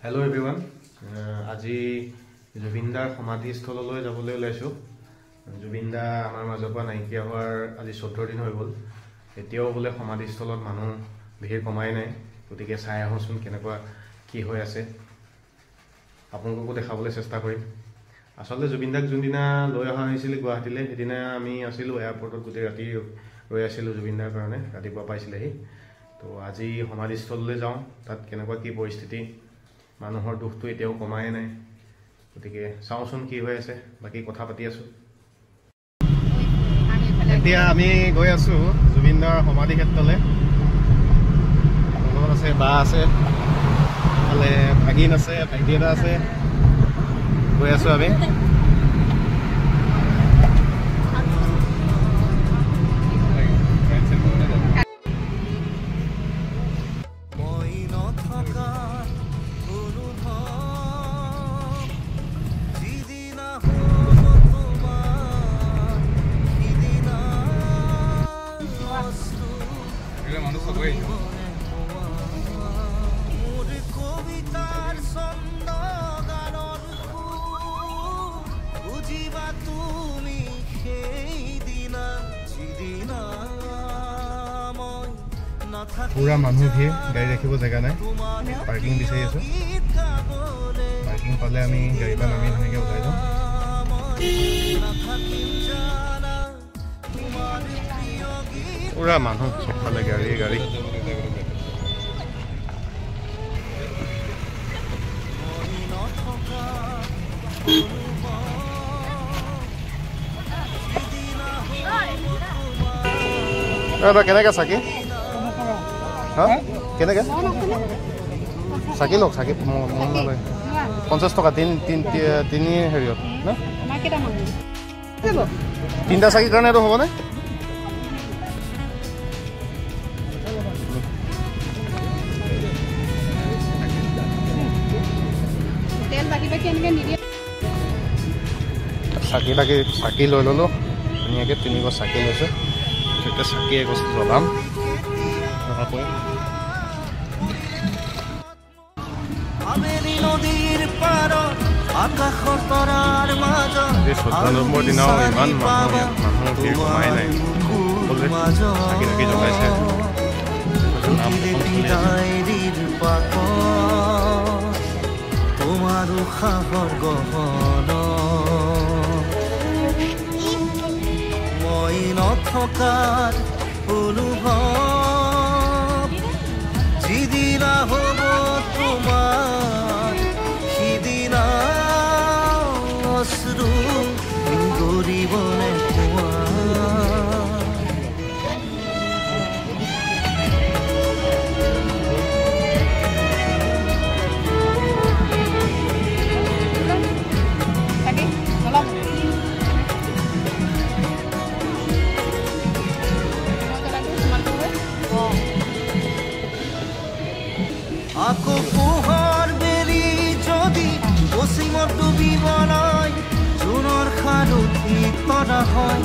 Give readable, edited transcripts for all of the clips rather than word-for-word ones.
Hello everyone. আজি জুবিনদাৰ সমাধিস্থললৈ যাবলৈ ওলাইছো। জুবিনদা আমাৰ মাজৰ পৰা নাইকিয়া হোৱাৰ আজি 14 দিন হৈ গ'ল। এতিয়াও বোলে সমাধিস্থলত মানুহ ভিৰ কমাই নাই। গতিকে চাই আহোচোন কেনেকুৱা কি হৈ আছে। আপোনালোককো দেখাবলৈ চেষ্টা কৰিম। আসলে জুবিনদাক যোনদিনা লৈ অহা হৈছিল গুৱাহাটীলৈ সেইদিনা আমি আছিলোঁ এয়াৰপৰ্টত গোটেই ৰাতি ৰৈ আছিলোঁ জুবিনদাৰ কাৰণে। ৰাতিপুৱা পাইছিলেহি। তো আজি সমাধিস্থললৈ যাওঁ। তাত কেনেকুৱা কি পৰিস্থিতি মানুহৰ দুখটো এতিয়াও কমাই নাই। গতিকে চাওঁচোন কি হৈ আছে। বাকি কথা পাতি আছো। এতিয়া আমি গৈ আছো জুবিনদাৰ সমাধি ক্ষেত্ৰলৈ। লগত আছে বা আছে, ফালে ভাগিন আছে, ভাইটি এটা আছে। গৈ আছো আমি। পুরা মানুহ ভিৰ, গাড়ী ৰাখিব জেগা নাই। পাৰ্কিং বিচাৰি আছো। পাৰ্কিং পালে আমি গাড়ী পৰা নামি ধুনীয়াকৈ ওলাই যাম। পুৰা মানুহ চবফালে গাড়ী। কেনেকে চাকি কেনেকে চাকি লওক, চাকি মন নালাগে। 50 টকা তিনি হেৰিয়ত ন, 3টা চাকিৰ কাৰণে এইটো হ'বনে? চাকি লৈ ল'লো ধুনীয়াকৈ। 3 গছ চাকি লৈছে। এতিয়া চাকি এগছ জ্বলাম। শ্ৰদ্ধানম্বৰ দিনাও ইমান মানুহৰ ভিৰ কমাই নাই। চাকি চাকি জ্বলাইছে। তোমাৰ উশাহৰ গহন মই নথকাৰ অনুভৱ যিদিনা হ'ব তোমাৰ সিদিনা অশ্ৰু গৰিবনে আকৌ পোহৰ বেলি যদি পশ্চিমত ডুবিব নাই, জোনৰ সাৰথি তৰা হয়।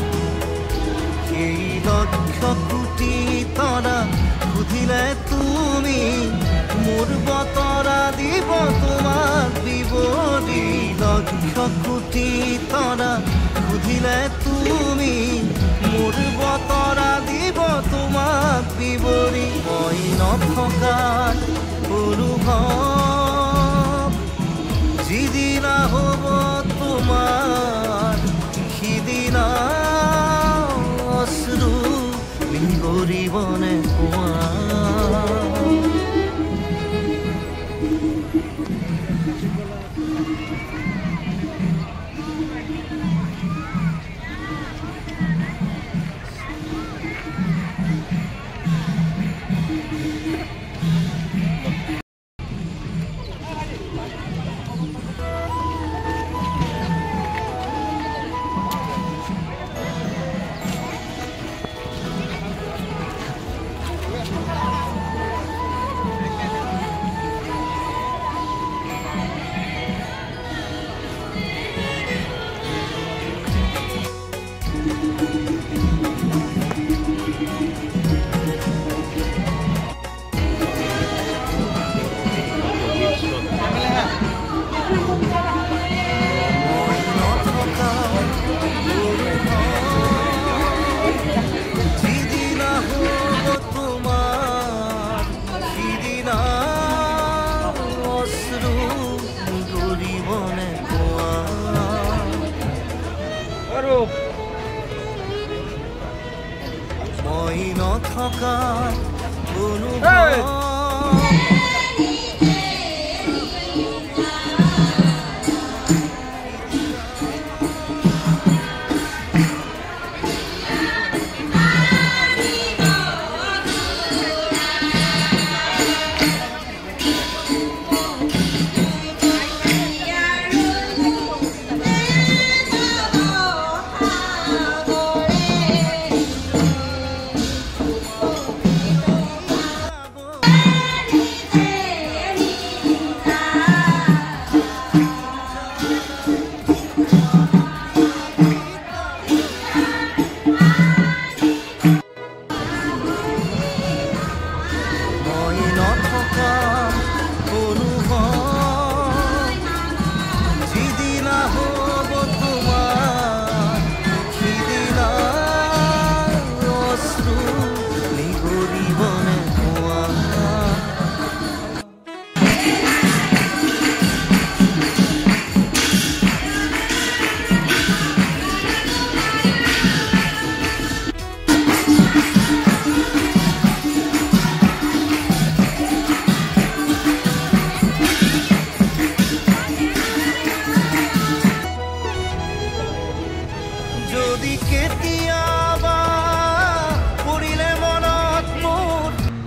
সেই লক্ষ কোটি তৰা সুধিলে তুমি মোৰ বতৰা দিব তোমাক বিৱৰি। লক্ষ কোটি তৰা সুধিলে তুমি মোৰ বতৰা দিব তোমাক বিৱৰি। মই নথকাৰ অনুভৱ যিদিনা হ'ব তোমাৰ সিদিনা অশ্ৰু নিগৰিবনে কোৱা। নথকা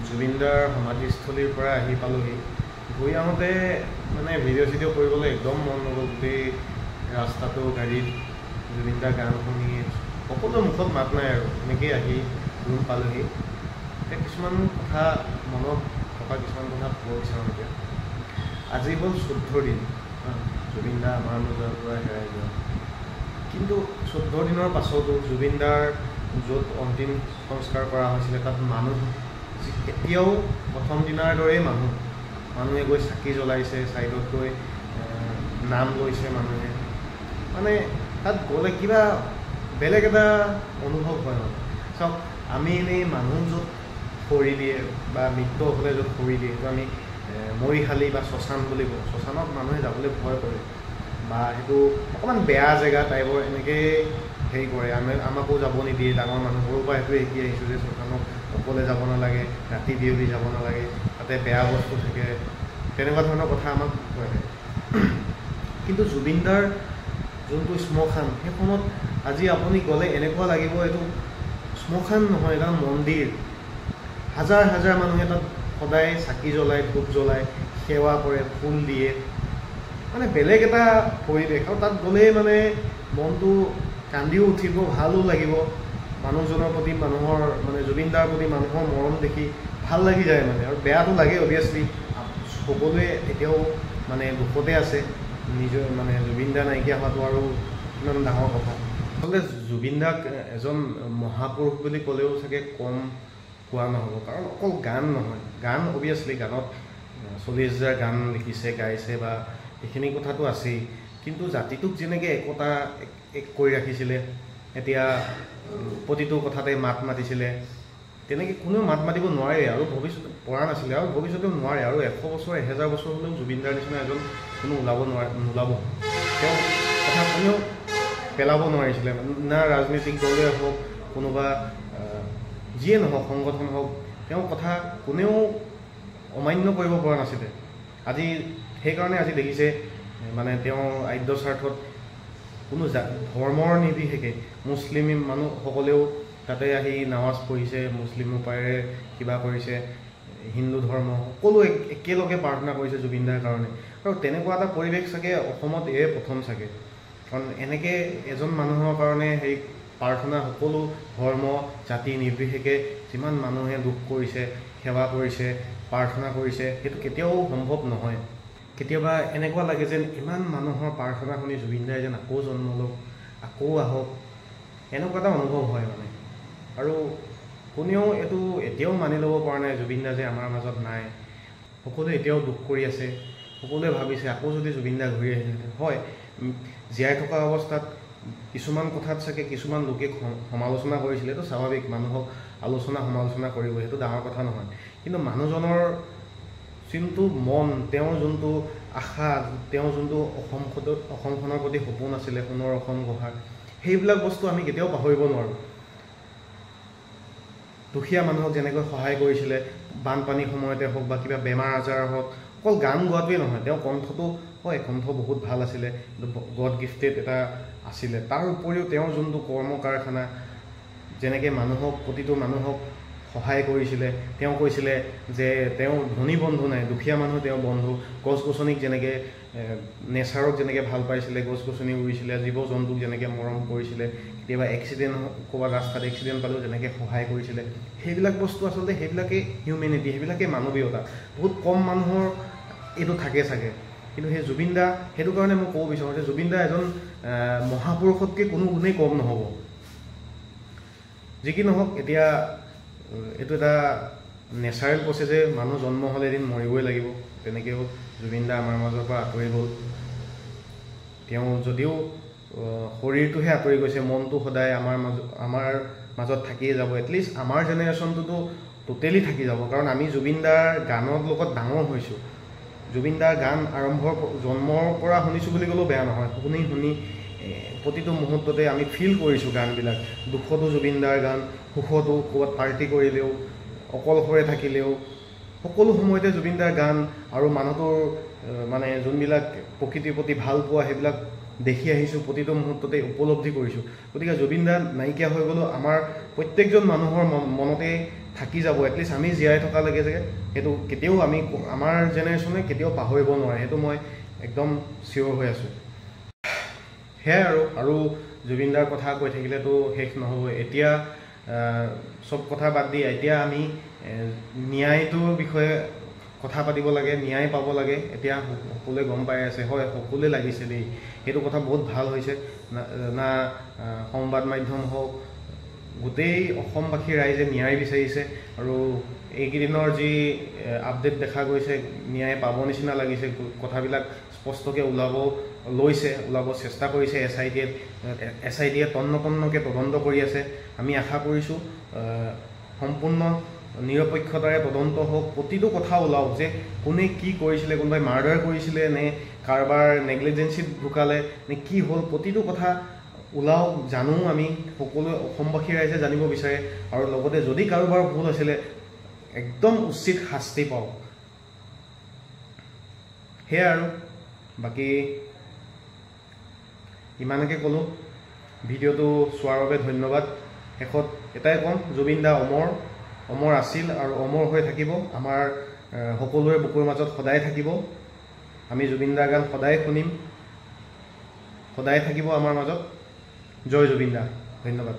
জুবিনদাৰ সমাধিস্থলীৰ পৰা আহি পালোহি গৈ আহোঁতে মানে ভিডিঅ' চিডিঅ' কৰিবলৈ একদম মন নগ'ল গোটেই ৰাস্তাটো গাড়ীত জুবিনদাৰ গান শুনি সকলো মুখত মাত নাই আৰু এনেকেই আহি ৰুম পালোহি এতিয়া কিছুমান কথা মনত থকা কিছুমান কথা ক'ব বিচাৰোঁ এতিয়া আজি হ'ল 14 দিন জুবিনদা আমাৰ মাজৰ পৰা হেৰাই যোৱা কিন্তু 14 দিনৰ পাছতো জুবিনদাৰ য'ত অন্তিম সংস্কাৰ কৰা হৈছিলে তাত মানুহ এতিয়াও প্ৰথম দিনাৰ দৰেই মানুহে গৈ চাকি জ্বলাইছে ছাইডত গৈ নাম লৈছে মানুহে মানে তাত গ'লে কিবা বেলেগ এটা অনুভৱ হয় মানে চাওক আমি এনেই মানুহ য'ত খৰি দিয়ে বা মৃত হ'লে য'ত খৰি দিয়ে সেইটো আমি মৰিশালি বা শ্মশান বুলি কওঁ শ্মশানত মানুহে যাবলৈ ভয় কৰে বা সেইটো অকণমান বেয়া জেগা টাইপৰ এনেকৈ হেৰি কৰে আমাকো যাব নিদিয়ে ডাঙৰ মানুহবোৰৰ পৰা সেইটো শিকি আহিছোঁ যে শ্মশানত অকলে যাব নালাগে ৰাতি বিয়লি যাব নালাগে তাতে বেয়া বস্তু থাকে তেনেকুৱা ধৰণৰ কথা আমাক কয় কিন্তু জুবিনদাৰ যোনটো শ্মশান সেইখনত আজি আপুনি গ'লে এনেকুৱা লাগিব এইটো শ্মশান নহয় এটা মন্দিৰ হাজাৰ হাজাৰ মানুহে তাত সদায় চাকি জ্বলায় ধূপ জ্বলায় সেৱা কৰে ফুল দিয়ে মানে বেলেগ এটা পৰিৱেশ আৰু তাত গ'লেই মানে মনটো কান্দিও উঠিব ভালো লাগিব মানুহজনৰ প্ৰতি মানুহৰ মানে জুবিনদাৰ প্ৰতি মানুহৰ মৰম দেখি ভাল লাগি যায় মানে আৰু বেয়াটো লাগে অভিয়াছলি সকলোৱে এতিয়াও মানে দুখতে আছে নিজৰ মানে জুবিনদা নাইকিয়া হোৱাটো আৰু ইমান ডাঙৰ কথা আচলতে জুবিনদাক এজন মহাপুৰুষ বুলি ক'লেও চাগে কম কোৱা নহ'ব কাৰণ অকল গান নহয় গান অভিয়াছলি গানত 40,000 গান লিখিছে গাইছে বা এইখিনি কথাটো আছেই কিন্তু জাতিটোক যেনেকৈ একতা এক কৰি ৰাখিছিলে এতিয়া প্ৰতিটো কথাতে মাত মাতিছিলে তেনেকৈ কোনেও মাত মাতিব নোৱাৰে আৰু ভৱিষ্যতে পৰা নাছিলে আৰু ভৱিষ্যতেও নোৱাৰে আৰু 100 বছৰ 1000 বছৰ হ'লেও জুবিনদাৰ নিচিনা এজন কোনো নোলাব তেওঁ কথা কোনেও পেলাব নোৱাৰিছিলে না ৰাজনৈতিক দলে হওক কোনোবা যিয়ে নহওক সংগঠন হওক তেওঁৰ কথা কোনেও অমান্য কৰিব পৰা নাছিলে আজি সেইকাৰণে আজি দেখিছে মানে তেওঁ আদ্য স্বাৰ্থত কোনো ধৰ্মৰ নিৰ্বিশেষে মুছলিম মানুহসকলেও তাতে আহি নামাজ পঢ়িছে মুছলিমো পাৰে কিবা কৰিছে হিন্দু ধৰ্ম সকলো একেলগে প্ৰাৰ্থনা কৰিছে জুবিনদাৰ কাৰণে আৰু তেনেকুৱা এটা পৰিৱেশ চাগে অসমত এয়ে প্ৰথম চাগে কাৰণ এনেকৈ এজন মানুহৰ কাৰণে সেই প্ৰাৰ্থনা সকলো ধৰ্ম জাতি নিৰ্বিশেষে যিমান মানুহে দুখ কৰিছে সেৱা কৰিছে প্ৰাৰ্থনা কৰিছে সেইটো কেতিয়াও সম্ভৱ নহয় কেতিয়াবা এনেকুৱা লাগে যেন ইমান মানুহৰ প্ৰাৰ্থনা শুনি জুবিনদাই যেন আকৌ জন্ম লওক আকৌ আহক এনেকুৱা এটা অনুভৱ হয় মানে আৰু কোনেও এইটো এতিয়াও মানি ল'ব পৰা নাই জুবিনদা যে আমাৰ মাজত নাই সকলোৱে এতিয়াও দুখ কৰি আছে সকলোৱে ভাবিছে আকৌ যদি জুবিনদা ঘূৰি আহিলেহেঁতেন হয় জীয়াই থকা অৱস্থাত কিছুমান কথাত চাগে কিছুমান লোকে সমালোচনা কৰিছিলে এইটো স্বাভাৱিক মানুহক আলোচনা সমালোচনা কৰিব সেইটো ডাঙৰ কথা নহয় কিন্তু মানুহজনৰ যোনটো মন তেওঁৰ যোনটো আশা তেওঁৰ যোনটো অসমখনৰ প্ৰতি সপোন আছিলে সোণৰ অসম গঢ়াৰ সেইবিলাক বস্তু আমি কেতিয়াও পাহৰিব নোৱাৰোঁ দুখীয়া মানুহক যেনেকৈ সহায় কৰিছিলে বানপানীৰ সময়তে হওক বা কিবা বেমাৰ আজাৰ হওক, অকল গান গোৱাটোৱেই নহয়, তেওঁৰ কণ্ঠটো হয়, কণ্ঠ বহুত ভাল আছিলে, গড গিফ্টেড এটা আছিলে। তাৰ উপৰিও তেওঁৰ যোনটো কৰ্ম কাৰখানা, যেনেকৈ মানুহক প্ৰতিটো মানুহক সহায় কৰিছিলে, তেওঁ কৈছিলে যে তেওঁ ধনী বন্ধু নাই, দুখীয়া মানুহ তেওঁ বন্ধু। গছ গছনিক যেনেকৈ নেচাৰক যেনেকৈ ভাল পাইছিলে, গছ গছনি ৰুইছিলে, জীৱ জন্তুক যেনেকৈ মৰম কৰিছিলে, কেতিয়াবা এক্সিডেণ্ট ক'ৰবাত ৰাস্তাত এক্সিডেণ্ট পালেও যেনেকৈ সহায় কৰিছিলে, সেইবিলাক বস্তু আচলতে সেইবিলাকেই হিউমেনিটি, সেইবিলাকেই মানৱীয়তা। বহুত কম মানুহৰ এইটো থাকে চাগে, কিন্তু সেই জুবিন দা, সেইটো কাৰণে মই ক'ব বিচাৰোঁ যে জুবিন দা এজন মহাপুৰুষতকৈ কোনো গুণেই কম নহ'ব। যি কি নহওক, এতিয়া এইটো এটা নেচাৰেল প্ৰচেছে, মানুহ জন্ম হ'লে এদিন মৰিবই লাগিব। তেনেকৈও জুবিন দা আমাৰ মাজৰ পৰা আঁতৰি গ'ল। তেওঁ যদিও শৰীৰটোহে আঁতৰি গৈছে, মনটো সদায় আমাৰ মাজত থাকিয়ে যাব। এটলিষ্ট আমাৰ জেনেৰেশ্যনটোতো টোটেলি থাকি যাব, কাৰণ আমি জুবিন দাৰ গানৰ লগত ডাঙৰ হৈছোঁ। জুবিন দাৰ গান জন্মৰ পৰা শুনিছোঁ বুলি ক'লেও বেয়া নহয়। শুনি প্ৰতিটো মুহূৰ্ততে আমি ফিল কৰিছোঁ গানবিলাক। দুখতো জুবিন দাৰ গান, সুখতো, ক'ৰবাত পাৰ্টি কৰিলেও, অকলশৰে থাকিলেও, সকলো সময়তে জুবিন দাৰ গান আৰু মানুহটোৰ মানে যোনবিলাক প্ৰকৃতিৰ প্ৰতি ভাল পোৱা, সেইবিলাক দেখি আহিছোঁ, প্ৰতিটো মুহূৰ্ততে উপলব্ধি কৰিছোঁ। গতিকে জুবিন দা নাইকিয়া হৈ গ'লেও আমাৰ প্ৰত্যেকজন মানুহৰ মনতে থাকি যাব। এটলিষ্ট আমি জীয়াই থকালৈকে যে সেইটো কেতিয়াও আমাৰ জেনেৰেশ্যনে কেতিয়াও পাহৰিব নোৱাৰে, সেইটো মই একদম চিয়'ৰ হৈ আছোঁ। সেয়াই আৰু জুবিন দাৰ কথা কৈ থাকিলেতো শেষ নহ'ব। এতিয়া চব কথা বাদ দি এতিয়া আমি ন্যায়টোৰ বিষয়ে কথা পাতিব লাগে, ন্যায় পাব লাগে। এতিয়া সকলোৱে গম পাই আছে, হয় সকলোৱে লাগিছে দেই, সেইটো কথা বহুত ভাল হৈছে। না সংবাদ মাধ্যম হওক, গোটেই অসমবাসী ৰাইজে ন্যায় বিচাৰিছে। আৰু এইকেইদিনৰ যি আপডেট দেখা গৈছে, ন্যায় পাব নিচিনা লাগিছে। কথাবিলাক স্পষ্টকৈ ওলাব চেষ্টা কৰিছে। এছ আই টিয়ে তন্নকৈ তদন্ত কৰি আছে। আমি আশা কৰিছোঁ সম্পূৰ্ণ নিৰপেক্ষতাৰে তদন্ত হওক, প্ৰতিটো কথা ওলাওক যে কোনে কি কৰিছিলে, কোনোবাই মাৰ্ডাৰ কৰিছিলে নে কাৰোবাৰ নেগলিজেঞ্চিত ঢুকালে নে কি হ'ল, প্ৰতিটো কথা ওলাওক, জানো। আমি সকলোৱে অসমবাসী ৰাইজে জানিব বিচাৰে। আৰু লগতে যদি কাৰোবাৰ ভুল আছিলে একদম উচিত শাস্তি পাওক। সেয়াই আৰু বাকী ইমানকে ক'লোঁ। ভিডিঅ'টো চোৱাৰ বাবে ধন্যবাদ। শেষত এটাই ক'ম, জুবিন দা অমৰ আছিল আৰু অমৰ হৈ থাকিব। আমাৰ সকলোৰে বুকুৰ মাজত সদায় থাকিব। আমি জুবিন দাৰ গান সদায় শুনিম, সদায় থাকিব আমাৰ মাজত। জয় জুবিন দা। ধন্যবাদ।